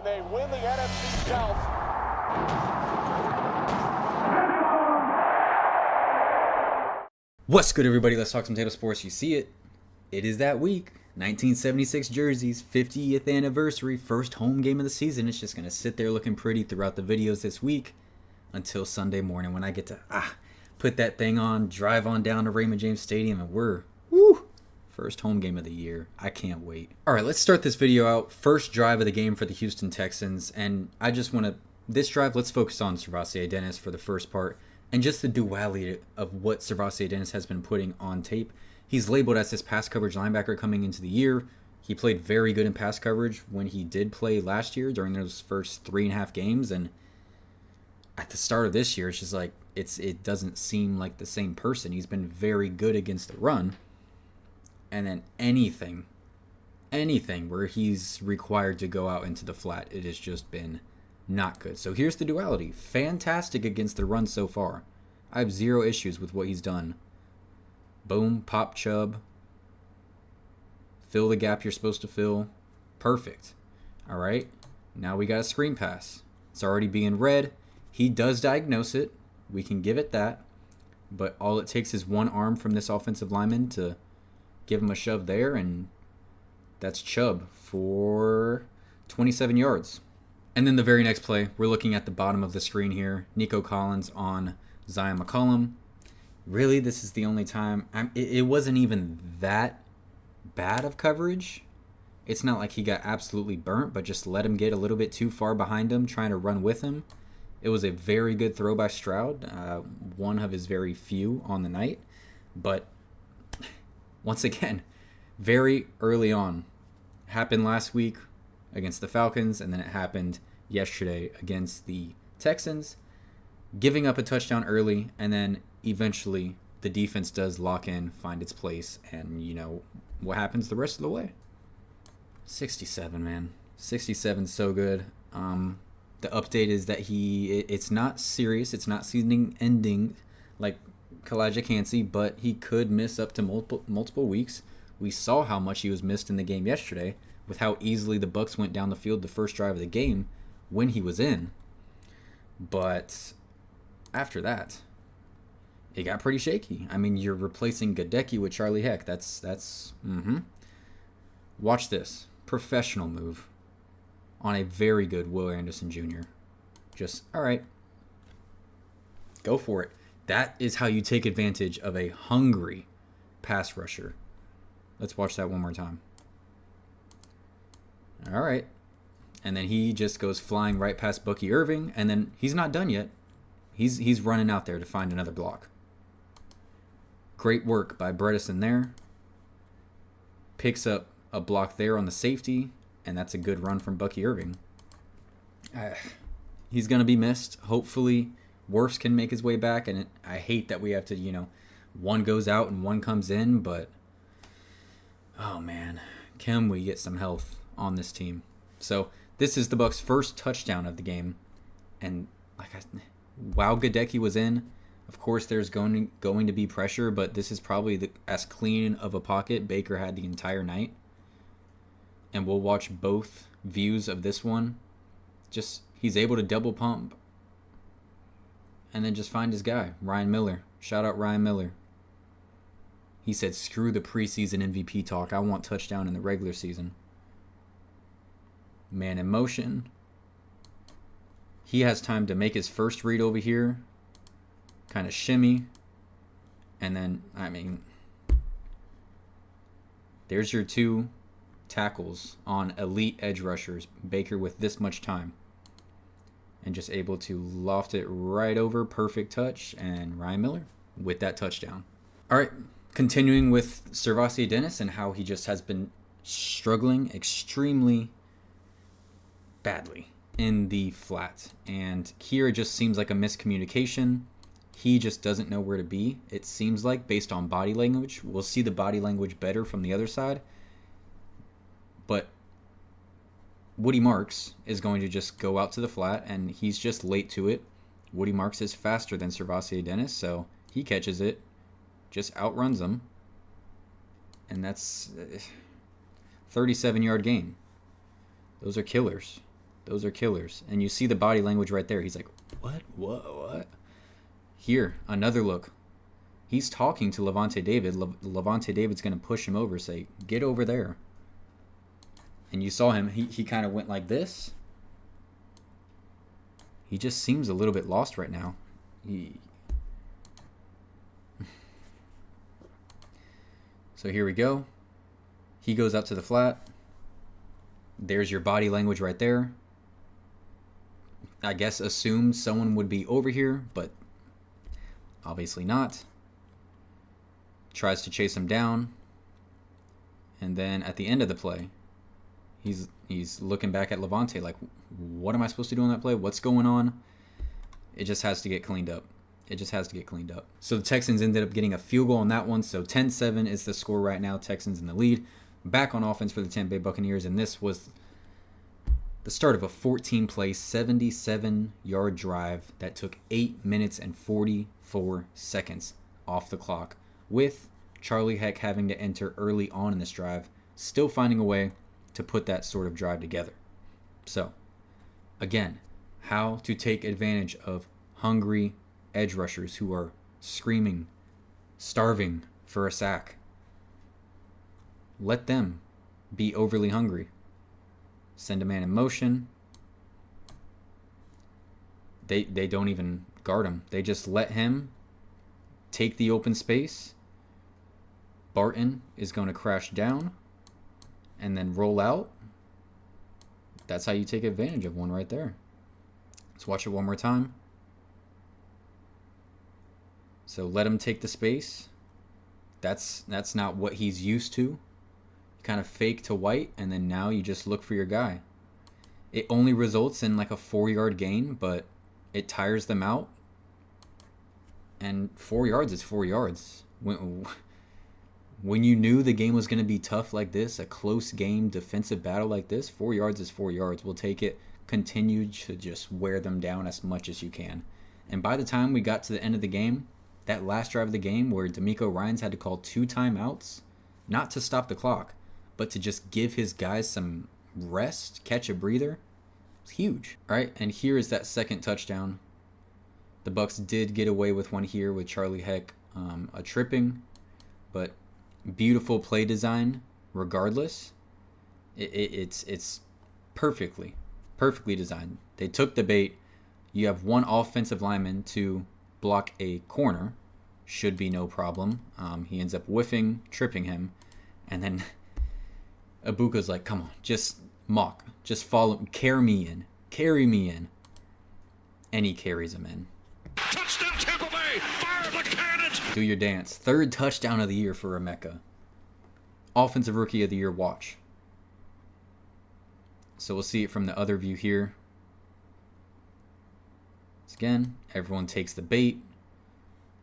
and they win the NFC South. What's good, everybody? Let's talk some Tampa sports. You see it. It is that week. 1976 jerseys, 50th anniversary, first home game of the season. It's just going to sit there looking pretty throughout the videos this week until Sunday morning when I get to put that thing on, drive on down to Raymond James Stadium, and we're first home game of the year. I can't wait. All right, let's start this video out. First drive of the game for the Houston Texans, and I just want to, this drive, let's focus on SirVocea Dennis for the first part, and just the duality of what SirVocea Dennis has been putting on tape. He's labeled as this pass coverage linebacker coming into the year. He played very good in pass coverage when he did play last year during those first 3.5 games, and at the start of this year, it's just like it doesn't seem like the same person. He's been very good against the run, and then anything where he's required to go out into the flat, it has just been not good. So here's the duality. Fantastic against the run so far. I have zero issues with what he's done. Boom, pop Chubb. Fill the gap you're supposed to fill. Perfect. All right. Now we got a screen pass. It's already being read. He does diagnose it. We can give it that. But all it takes is one arm from this offensive lineman to give him a shove there, and that's Chubb for 27 yards. And then the very next play, we're looking at the bottom of the screen here. Nico Collins on Zion McCollum. Really, this is the only time. It wasn't even that bad of coverage. It's not like he got absolutely burnt, but just let him get a little bit too far behind him, trying to run with him. It was a very good throw by Stroud, one of his very few on the night. But once again, very early on. Happened last week against the Falcons, and then it happened yesterday against the Texans. Giving up a touchdown early, and then eventually the defense does lock in, find its place, and you know what happens the rest of the way. 67, man. 67 so good. The update is that it's not serious. It's not season ending like Kalijah Kancey, but he could miss up to multiple weeks. We saw how much he was missed in the game yesterday with how easily the Bucs went down the field the first drive of the game when he was in. But after that, it got pretty shaky. I mean, you're replacing Gadecki with Charlie Heck. That's Watch this. Professional move on a very good Will Anderson Jr. Just, all right, go for it. That is how you take advantage of a hungry pass rusher. Let's watch that one more time. All right. And then he just goes flying right past Bucky Irving, and then he's not done yet. He's running out there to find another block. Great work by Bredesen there. Picks up a block there on the safety, and that's a good run from Bucky Irving. He's going to be missed. Hopefully, Wirfs can make his way back, and I hate that we have to, one goes out and one comes in, but oh man, can we get some health on this team? So this is the Bucs' first touchdown of the game, and while Gadecki was in, of course there's going to be pressure, but this is probably as clean of a pocket Baker had the entire night. And we'll watch both views of this one. Just, he's able to double pump and then just find his guy, Ryan Miller. Shout out Ryan Miller. He said, screw the preseason MVP talk. I want touchdown in the regular season. Man in motion. He has time to make his first read over here. Kind of shimmy. And then, there's your two tackles on elite edge rushers. Baker with this much time. And just able to loft it right over. Perfect touch. And Ryan Miller with that touchdown. All right. Continuing with SirVocea Dennis and how he just has been struggling extremely badly in the flat. And here it just seems like a miscommunication. He just doesn't know where to be. It seems like based on body language. We'll see the body language better from the other side. But Woody Marks is going to just go out to the flat, and he's just late to it. Woody Marks is faster than SirVocea Dennis, so he catches it, just outruns him, and that's 37-yard gain. Those are killers. Those are killers. And you see the body language right there. He's like, what? What? Here, another look. He's talking to Levante David. Levante David's going to push him over, say, get over there. And you saw him. He kind of went like this. He just seems a little bit lost right now. So here we go. He goes out to the flat. There's your body language right there. I guess assume someone would be over here, but obviously not. Tries to chase him down. And then at the end of the play, he's looking back at Levante like, what am I supposed to do on that play? What's going on? It just has to get cleaned up. It just has to get cleaned up. So the Texans ended up getting a field goal on that one. So 10-7 is the score right now. Texans in the lead. Back on offense for the Tampa Bay Buccaneers. And this was the start of a 14-play, 77-yard drive that took 8 minutes and 44 seconds off the clock, with Charlie Heck having to enter early on in this drive, still finding a way to put that sort of drive together. So, again, how to take advantage of hungry edge rushers who are screaming, starving for a sack. Let them be overly hungry. Send a man in motion. They don't even guard him. They just let him take the open space. Barton is going to crash down and then roll out. That's how you take advantage of one right there. Let's watch it one more time. So let him take the space. That's not what he's used to. Kind of fake to white, and then now you just look for your guy. It only results in like a 4-yard gain, but it tires them out. And 4 yards is 4 yards. When you knew the game was going to be tough like this, a close game, defensive battle like this, 4 yards is 4 yards. We'll take it. Continue to just wear them down as much as you can. And by the time we got to the end of the game, that last drive of the game where D'Amico Ryans had to call 2 timeouts, not to stop the clock, but to just give his guys some rest, catch a breather, it's huge. All right, and here is that second touchdown. The Bucs did get away with one here with Charlie Heck a tripping, but beautiful play design regardless. It's perfectly designed. They took the bait. You have one offensive lineman to block a corner. Should be no problem. He ends up whiffing, tripping him, and then Abuka's like, come on, just mock. Just follow. Carry me in. And he carries him in. Touchdown Tampa Bay! Fire the cannons! Do your dance. Third touchdown of the year for Emeka. Offensive Rookie of the Year watch. So we'll see it from the other view here. Once again, everyone takes the bait.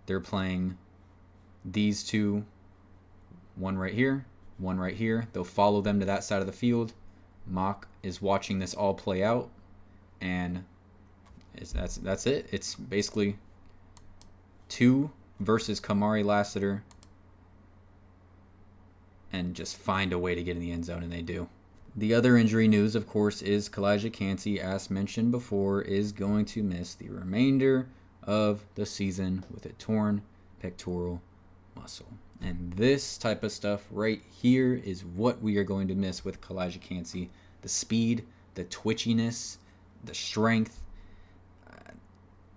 They're playing these two. One right here. They'll follow them to that side of the field. Mock is watching this all play out, and that's it. It's basically 2 versus Kamari Lassiter, and just find a way to get in the end zone, and they do. The other injury news, of course, is Kalijah Kancey, as mentioned before, is going to miss the remainder of the season with a torn pectoral muscle. And this type of stuff right here is what we are going to miss with Kalijah Kancey. The speed, the twitchiness, the strength,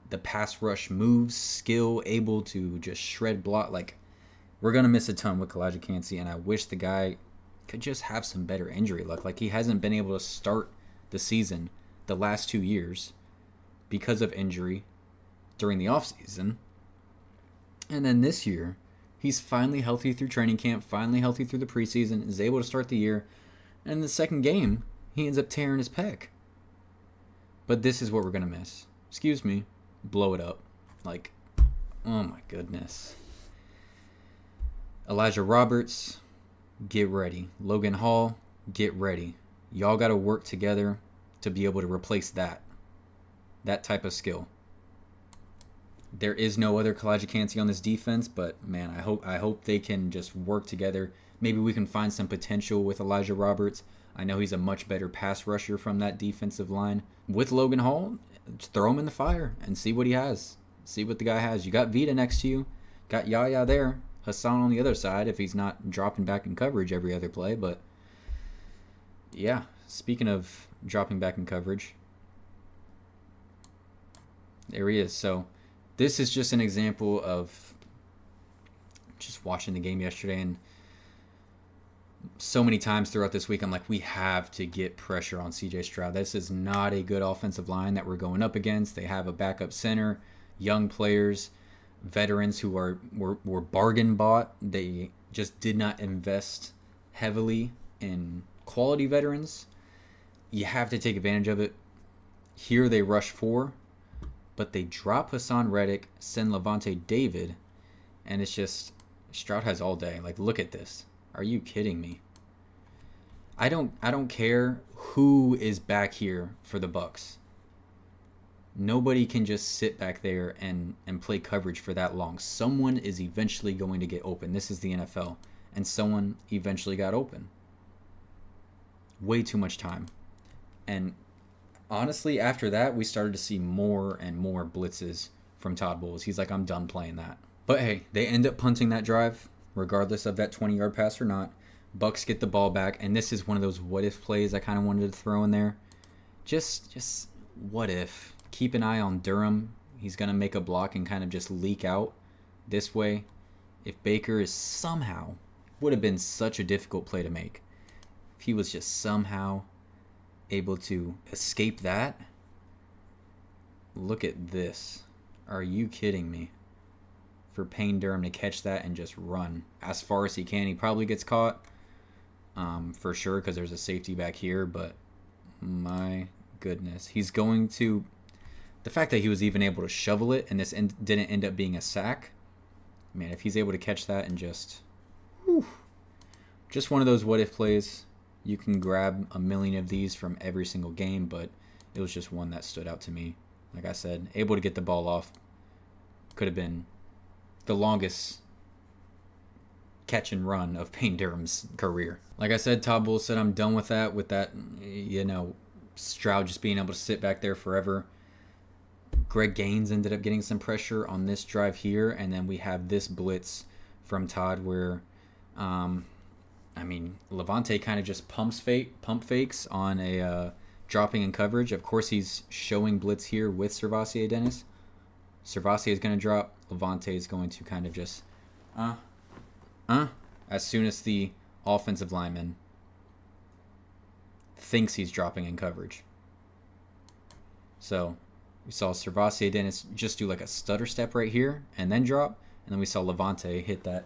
the pass rush moves, skill, able to just shred block. Like, we're going to miss a ton with Kalijah Kancey, and I wish the guy could just have some better injury luck. Like, he hasn't been able to start the season the last 2 years because of injury during the offseason. And then this year, he's finally healthy through training camp, finally healthy through the preseason, is able to start the year. And in the second game, he ends up tearing his pec. But this is what we're going to miss. Excuse me. Blow it up. Like, oh my goodness. Elijah Roberts, get ready. Logan Hall, get ready. Y'all got to work together to be able to replace that type of skill. There is no other Kalijah Kancey on this defense, but man, I hope they can just work together. Maybe we can find some potential with Elijah Roberts. I know he's a much better pass rusher from that defensive line. With Logan Hall, just throw him in the fire and see what he has. See what the guy has. You got Vita next to you. Got Yaya there. Hassan on the other side if he's not dropping back in coverage every other play. But, yeah, speaking of dropping back in coverage, there he is. So this is just an example of just watching the game yesterday, and so many times throughout this week I'm like, we have to get pressure on CJ Stroud. This is not a good offensive line that we're going up against. They have a backup center, young players, veterans who were bargain bought. They just did not invest heavily in quality veterans. You have to take advantage of it. Here they rush 4, but they drop Hassan Reddick, send Levante David, and it's just Stroud has all day. Like, look at this. Are you kidding me? I don't care who is back here for the Bucs. Nobody can just sit back there and play coverage for that long. Someone is eventually going to get open. This is the NFL. And someone eventually got open. Way too much time. And honestly, after that, we started to see more and more blitzes from Todd Bowles. He's like, I'm done playing that. But hey, they end up punting that drive, regardless of that 20-yard pass or not. Bucs get the ball back, and this is one of those what-if plays I kind of wanted to throw in there. Just what if? Keep an eye on Durham. He's going to make a block and kind of just leak out this way. If Baker is somehow, would have been such a difficult play to make. If he was just somehow able to escape that. Look at this. Are you kidding me? For Payne Durham to catch that and just run as far as he can. He probably gets caught for sure because there's a safety back here, but my goodness. He's going to... The fact that he was even able to shovel it and this didn't end up being a sack, man, if he's able to catch that and just... Whew, just one of those what-if plays. You can grab a million of these from every single game, but it was just one that stood out to me. Like I said, able to get the ball off. Could have been the longest catch and run of Payne Durham's career. Like I said, Todd Bowles said, I'm done with that, Stroud just being able to sit back there forever. Greg Gaines ended up getting some pressure on this drive here, and then we have this blitz from Todd where, Levante kind of just pump fakes on a dropping in coverage. Of course, he's showing blitz here with Servassier Dennis. Servassier is going to drop. Levante is going to kind of just, as soon as the offensive lineman thinks he's dropping in coverage. So we saw Servassier Dennis just do like a stutter step right here and then drop. And then we saw Levante hit that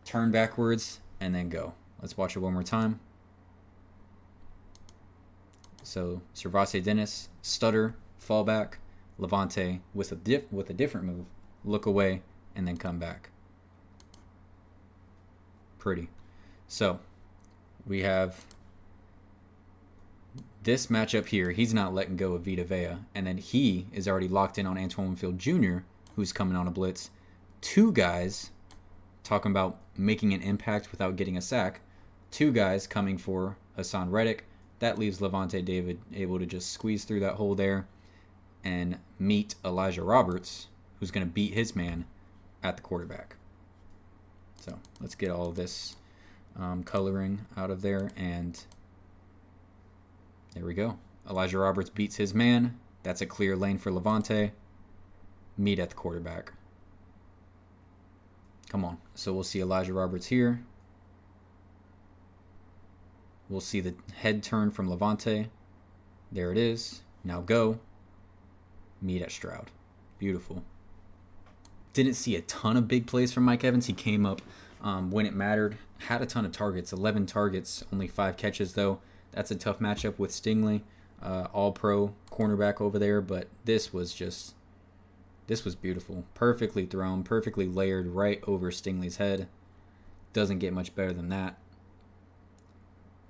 turn backwards and then go. Let's watch it one more time. So Servassier Dennis, stutter, fall back. Levante with a different move, look away, and then come back. Pretty. So we have this matchup here. He's not letting go of Vita Vea, and then he is already locked in on Antoine Winfield Jr., who's coming on a blitz. 2 guys talking about making an impact without getting a sack. 2 guys coming for Hassan Reddick. That leaves Levante David able to just squeeze through that hole there and meet Elijah Roberts, who's going to beat his man at the quarterback. So let's get all of this coloring out of there, and there we go. Elijah Roberts beats his man. That's a clear lane for Levante. Meet at the quarterback. Come on. So we'll see Elijah Roberts here. We'll see the head turn from Levante. There it is. Now go. Meet at Stroud. Beautiful. Didn't see a ton of big plays from Mike Evans. He came up when it mattered. Had a ton of targets. 11 targets. Only 5 catches, though. That's a tough matchup with Stingley. All-pro cornerback over there. But this was beautiful. Perfectly thrown. Perfectly layered right over Stingley's head. Doesn't get much better than that.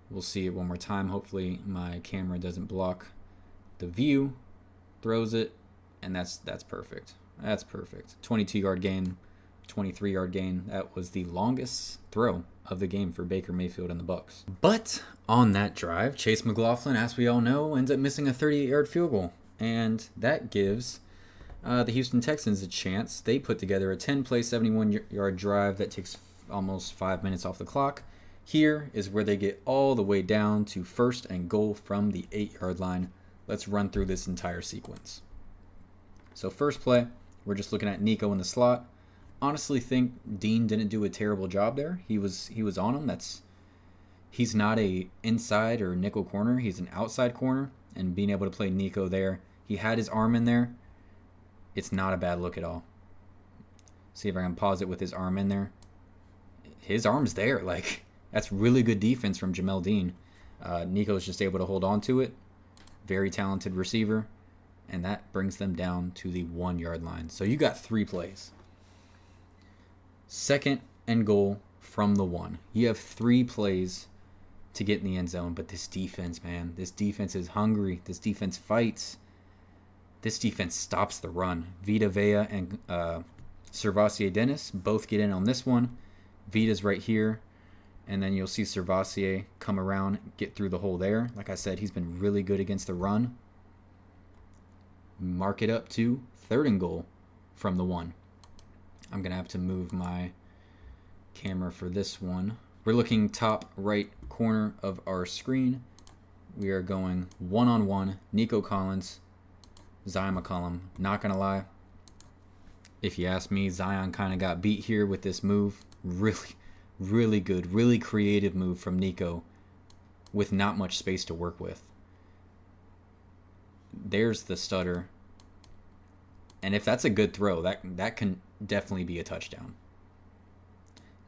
We'll see it one more time. Hopefully my camera doesn't block the view. Throws it. And that's perfect. That's perfect. 22-yard gain. 23-yard gain. That was the longest throw of the game for Baker Mayfield and the Bucs. But on that drive, Chase McLaughlin, as we all know, ends up missing a 38-yard field goal. And that gives the Houston Texans a chance. They put together a 10-play, 71-yard drive that takes almost 5 minutes off the clock. Here is where they get all the way down to 1st and goal from the 8-yard line. Let's run through this entire sequence. So first play, we're just looking at Nico in the slot. Honestly think Dean didn't do a terrible job there. He was on him. He's not a inside or nickel corner. He's an outside corner, and being able to play Nico there, he had his arm in there. It's not a bad look at all. See if I can pause it with his arm in there. His arm's there. Like, that's really good defense from Jamel Dean. Nico's just able to hold on to it. Very talented receiver. And that brings them down to the 1-yard line. So you got 3 plays. 2nd and goal from the 1. You have 3 plays to get in the end zone. But this defense, man, this defense is hungry. This defense fights. This defense stops the run. Vita Vea and Servassier Dennis both get in on this one. Vita's right here. And then you'll see Servassier come around, get through the hole there. Like I said, he's been really good against the run. Mark it up to 3rd and goal from the 1. I'm going to have to move my camera for this one. We're looking top right corner of our screen. We are going one-on-one. Nico Collins, Zion McCollum. Not going to lie, if you ask me, Zion kind of got beat here with this move. Really good, really creative move from Nico with not much space to work with. There's the stutter. And if that's a good throw, that can definitely be a touchdown.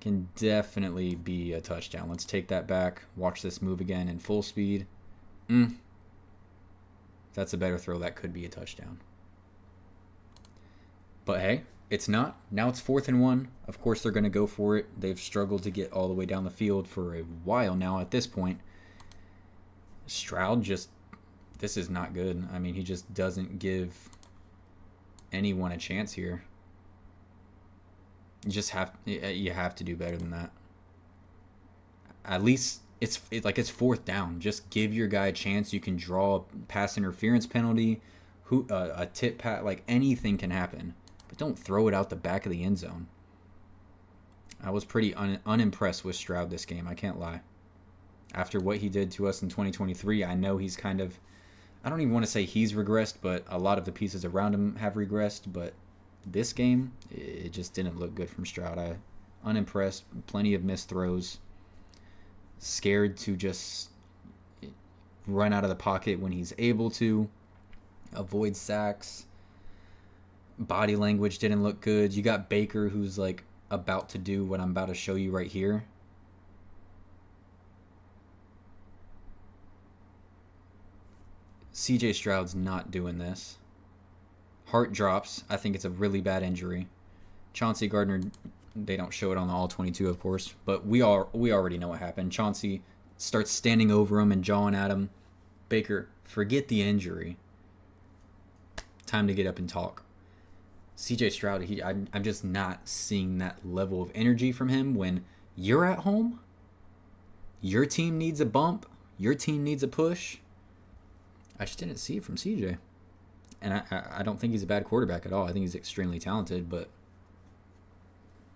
Can definitely be a touchdown. Let's take that back. Watch this move again in full speed. That's a better throw. That could be a touchdown. But hey, it's not. Now it's 4th and 1. Of course they're going to go for it. They've struggled to get all the way down the field for a while now at this point. Stroud this is not good. I mean, he just doesn't give anyone a chance here. You have to do better than that. At least it's 4th down. Just give your guy a chance. You can draw a pass interference penalty, a tip pass, like anything can happen. But don't throw it out the back of the end zone. I was pretty unimpressed with Stroud this game. I can't lie. After what he did to us in 2023, I know he's kind of, I don't even want to say he's regressed, but a lot of the pieces around him have regressed. But this game, it just didn't look good from Stroud. Unimpressed. Plenty of missed throws. Scared to just run out of the pocket when he's able to. Avoid sacks. Body language didn't look good. You got Baker, who's like about to do what I'm about to show you right here. CJ Stroud's not doing this. Heart drops. I think it's a really bad injury. Chauncey Gardner, they don't show it on the All-22, of course, but we already know what happened. Chauncey starts standing over him and jawing at him. Baker, forget the injury. Time to get up and talk. CJ Stroud, I'm just not seeing that level of energy from him when you're at home. Your team needs a bump. Your team needs a push. I just didn't see it from CJ. And I don't think he's a bad quarterback at all. I think he's extremely talented, but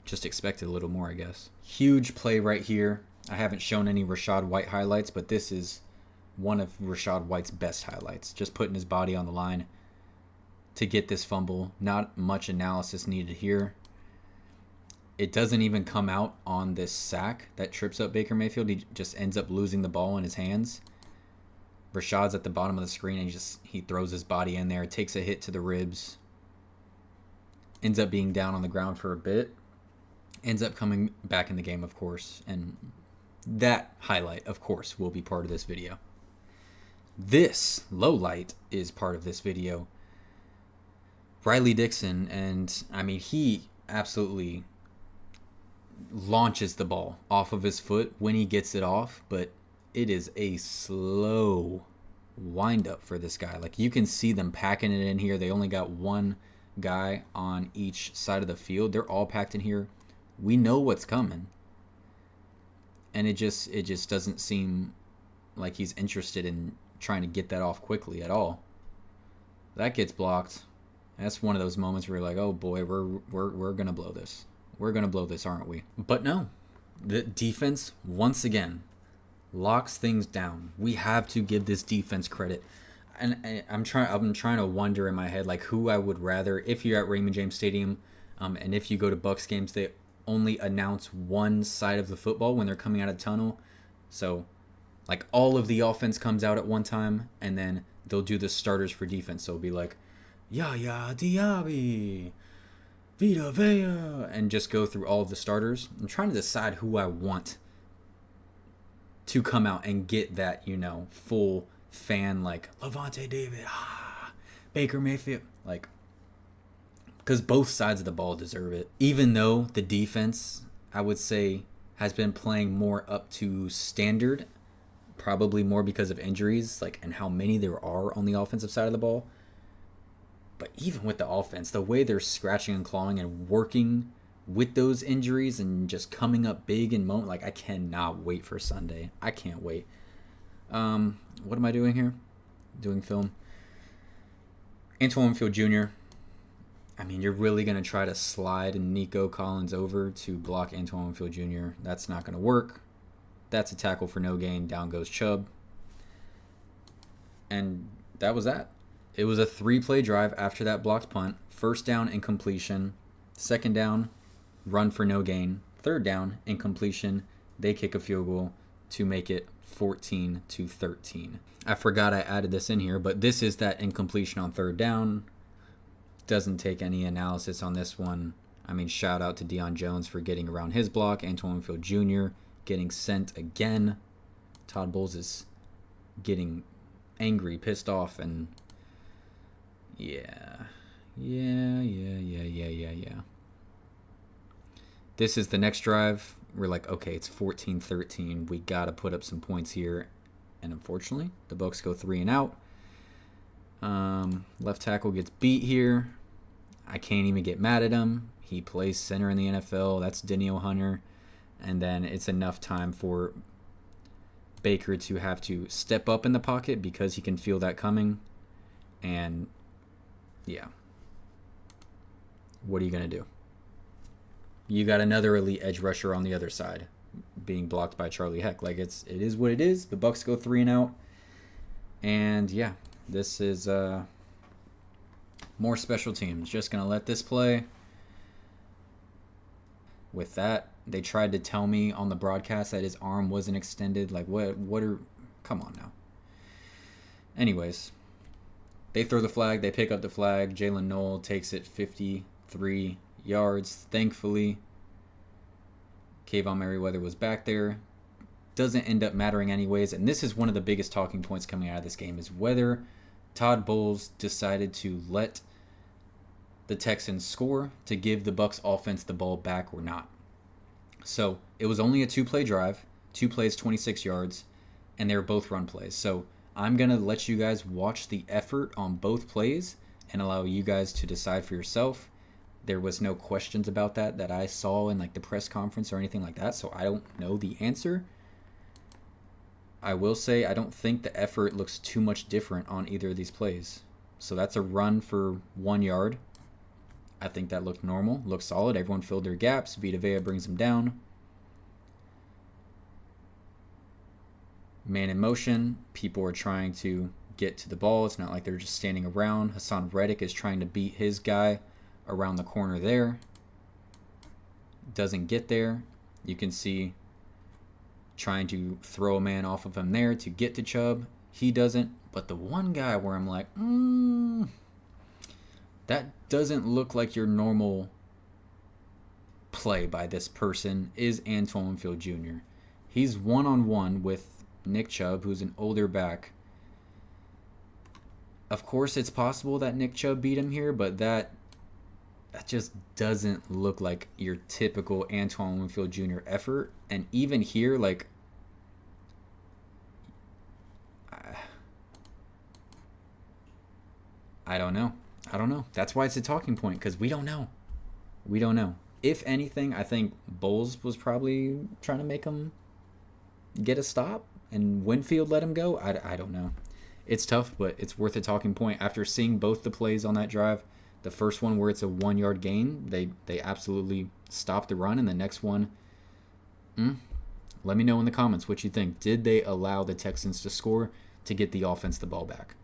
just expected a little more, I guess. Huge play right here. I haven't shown any Rachaad White highlights, but this is one of Rachaad White's best highlights. Just putting his body on the line to get this fumble. Not much analysis needed here. It doesn't even come out on this sack that trips up Baker Mayfield. He just ends up losing the ball in his hands. Rashaad's at the bottom of the screen and he throws his body in there, takes a hit to the ribs, ends up being down on the ground for a bit, ends up coming back in the game, of course, and that highlight, of course, will be part of this video. This low light is part of this video. Riley Dixon, and I mean, he absolutely launches the ball off of his foot when he gets it off, but it is a slow wind up for this guy. Like, you can see them packing it in here. They only got one guy on each side of the field. They're all packed in here. We know what's coming. And it just doesn't seem like he's interested in trying to get that off quickly at all. That gets blocked. That's one of those moments where you're like, oh boy, we're gonna blow this. We're gonna blow this, aren't we? But no. The defense, once again, locks things down. We have to give this defense credit. And I'm trying to wonder in my head like who I would rather if you're at Raymond James Stadium, and if you go to Bucs games, they only announce one side of the football when they're coming out of the tunnel. So like all of the offense comes out at one time, and then they'll do the starters for defense. So it'll be like Yaya Diaby, Vita Vea, and just go through all of the starters. I'm trying to decide who I want to come out and get that, full fan, like Levante David, Baker Mayfield, like, because both sides of the ball deserve it. Even though the defense, I would say, has been playing more up to standard, probably more because of injuries, like, and how many there are on the offensive side of the ball. But even with the offense, the way they're scratching and clawing and working with those injuries and just coming up big in moment, like, I cannot wait for Sunday. I can't wait. What am I doing here? Doing film. Antoine Winfield Jr. I mean, you're really going to try to slide Nico Collins over to block Antoine Winfield Jr. That's not going to work. That's a tackle for no gain. Down goes Chubb. And that was that. It was a 3-play drive after that blocked punt. First down, incompletion. Second down, run for no gain. Third down, incompletion. They kick a field goal to make it 14-13. I forgot I added this in here, but this is that incompletion on third down. Doesn't take any analysis on this one. I mean, shout out to Deion Jones for getting around his block. Antoine Winfield Jr. getting sent again. Todd Bowles is getting angry, pissed off, and yeah. This is the next drive. We're like, okay, it's 14-13. We got to put up some points here. And unfortunately, the Bucs go 3 and out. Left tackle gets beat here. I can't even get mad at him. He plays center in the NFL. That's Danielle Hunter. And then it's enough time for Baker to have to step up in the pocket because he can feel that coming. And yeah. What are you going to do? You got another elite edge rusher on the other side being blocked by Charlie Heck. Like, it is what it is. The Bucs go 3 and out. And yeah, this is more special teams. Just going to let this play. With that, they tried to tell me on the broadcast that his arm wasn't extended. Like, come on now. Anyways, they throw the flag. They pick up the flag. Jalen Noel takes it 53 yards. Thankfully, Kayvon Merriweather was back there. Doesn't end up mattering anyways. And this is one of the biggest talking points coming out of this game, is whether Todd Bowles decided to let the Texans score to give the Bucs offense the ball back or not. So it was only a 2-play drive, 2 plays, 26 yards, and they were both run plays. So I'm going to let you guys watch the effort on both plays and allow you guys to decide for yourself. There was no questions about that I saw in like the press conference or anything like that, so I don't know the answer. I will say I don't think the effort looks too much different on either of these plays. So that's a run for 1 yard. I think that looked normal, looked solid. Everyone filled their gaps. Vita Vea brings him down. Man in motion. People are trying to get to the ball. It's not like they're just standing around. Hassan Reddick is trying to beat his guy around the corner there. Doesn't get there. You can see trying to throw a man off of him there to get to Chubb. He doesn't. But the one guy where I'm like, that doesn't look like your normal play by this person, is Antoine Winfield Jr. He's one-on-one with Nick Chubb, who's an older back. Of course, it's possible that Nick Chubb beat him here, but that just doesn't look like your typical Antoine Winfield Jr. effort. And even here, like, I don't know. I don't know. That's why it's a talking point, because we don't know. We don't know. If anything, I think Bowles was probably trying to make him get a stop, and Winfield let him go. I don't know. It's tough, but it's worth a talking point. After seeing both the plays on that drive, the first one where it's a 1 yard gain, they absolutely stopped the run, and the next one, let me know in the comments what you think. Did they allow the Texans to score to get the offense the ball back?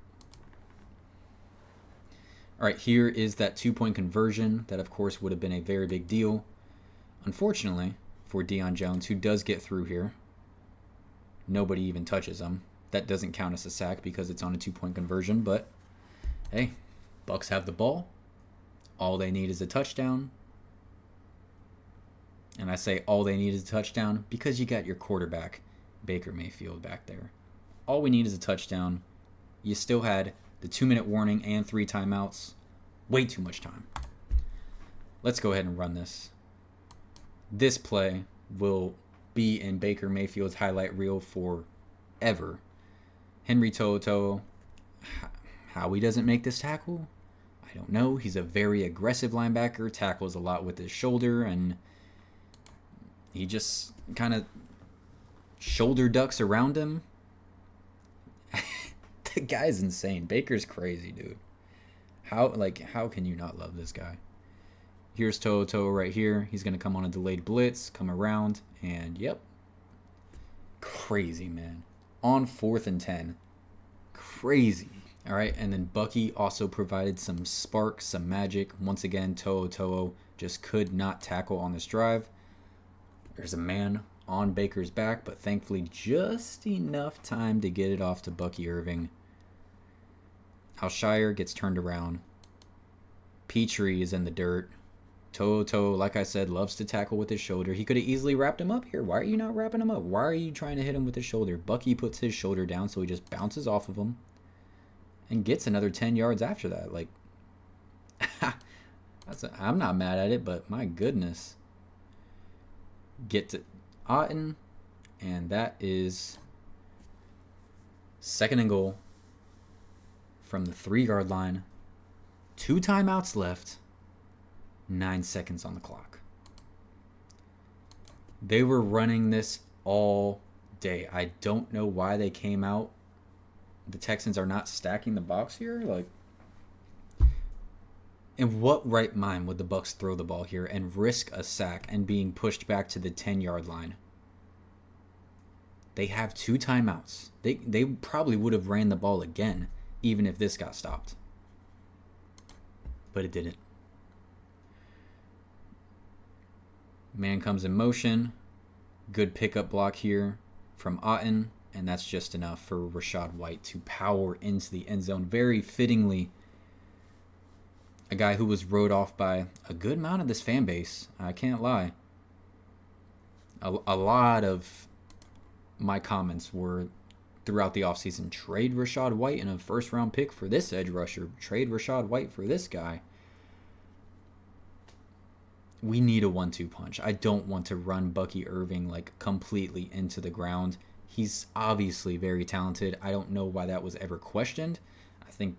All right, here is that 2-point conversion that, of course, would have been a very big deal. Unfortunately, for Deion Jones, who does get through here, nobody even touches him. That doesn't count as a sack because it's on a 2-point conversion, but hey, Bucs have the ball. All they need is a touchdown. And I say all they need is a touchdown because you got your quarterback, Baker Mayfield, back there. All we need is a touchdown. You still had the 2-minute warning and 3 timeouts. Way too much time. Let's go ahead and run this. This play will be in Baker Mayfield's highlight reel forever. Henry To'oTo'o, how he doesn't make this tackle, I don't know. He's a very aggressive linebacker, tackles a lot with his shoulder, and he just kind of shoulder ducks around him. The guy's insane. Baker's crazy, dude. How can you not love this guy? Here's To'oTo'o right here. He's going to come on a delayed blitz, come around, and yep. Crazy, man. On 4th and 10. Crazy. All right, and then Bucky also provided some spark, some magic. Once again, To'oTo'o just could not tackle on this drive. There's a man on Baker's back, but thankfully just enough time to get it off to Bucky Irving. Alshire gets turned around. Petrie is in the dirt. To'oTo'o, like I said, loves to tackle with his shoulder. He could have easily wrapped him up here. Why are you not wrapping him up? Why are you trying to hit him with his shoulder? Bucky puts his shoulder down, so he just bounces off of him and gets another 10 yards after that. Like, I'm not mad at it, but my goodness. Get to Otten, and that is 2nd and goal from the 3-yard line. 2 timeouts left. 9 seconds on the clock. They were running this all day. I don't know why they came out. The Texans are not stacking the box here. Like, in what right mind would the Bucs throw the ball here and risk a sack and being pushed back to the 10-yard line? They have 2 timeouts. They probably would have ran the ball again even if this got stopped. But it didn't. Man comes in motion. Good pickup block here from Otten. And that's just enough for Rachaad White to power into the end zone. Very fittingly, a guy who was rode off by a good amount of this fan base. I can't lie. A lot of my comments were throughout the offseason, trade Rachaad White in a 1st-round pick for this edge rusher. Trade Rachaad White for this guy. We need a 1-2 punch. I don't want to run Bucky Irving like completely into the ground. He's obviously very talented. I don't know why that was ever questioned. I think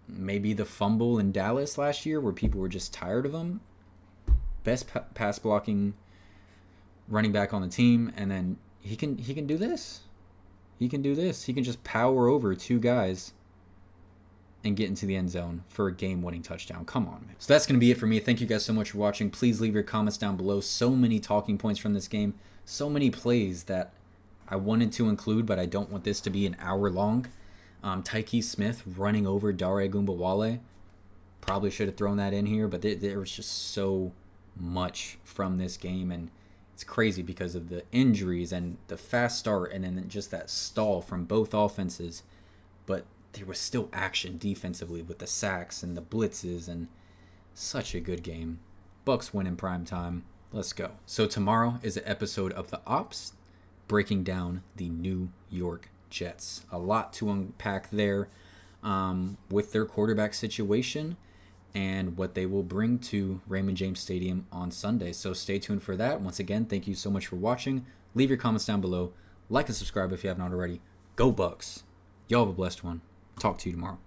maybe the fumble in Dallas last year where people were just tired of him. Best pass blocking running back on the team, and then he can do this. He can do this. He can just power over 2 guys and get into the end zone for a game-winning touchdown. Come on, man. So that's going to be it for me. Thank you guys so much for watching. Please leave your comments down below. So many talking points from this game. So many plays that I wanted to include, but I don't want this to be an hour long. Tyke Smith running over Dare Gumbawale. Probably should have thrown that in here, but there was just so much from this game, and it's crazy because of the injuries and the fast start and then just that stall from both offenses. But there was still action defensively with the sacks and the blitzes, and such a good game. Bucs win in prime time. Let's go. So tomorrow is an episode of The Ops, breaking down the New York Jets. A lot to unpack there with their quarterback situation and what they will bring to Raymond James Stadium on Sunday. So stay tuned for that. Once again, thank you so much for watching. Leave your comments down below. Like and subscribe if you have not already. Go Bucs. Y'all have a blessed one. Talk to you tomorrow.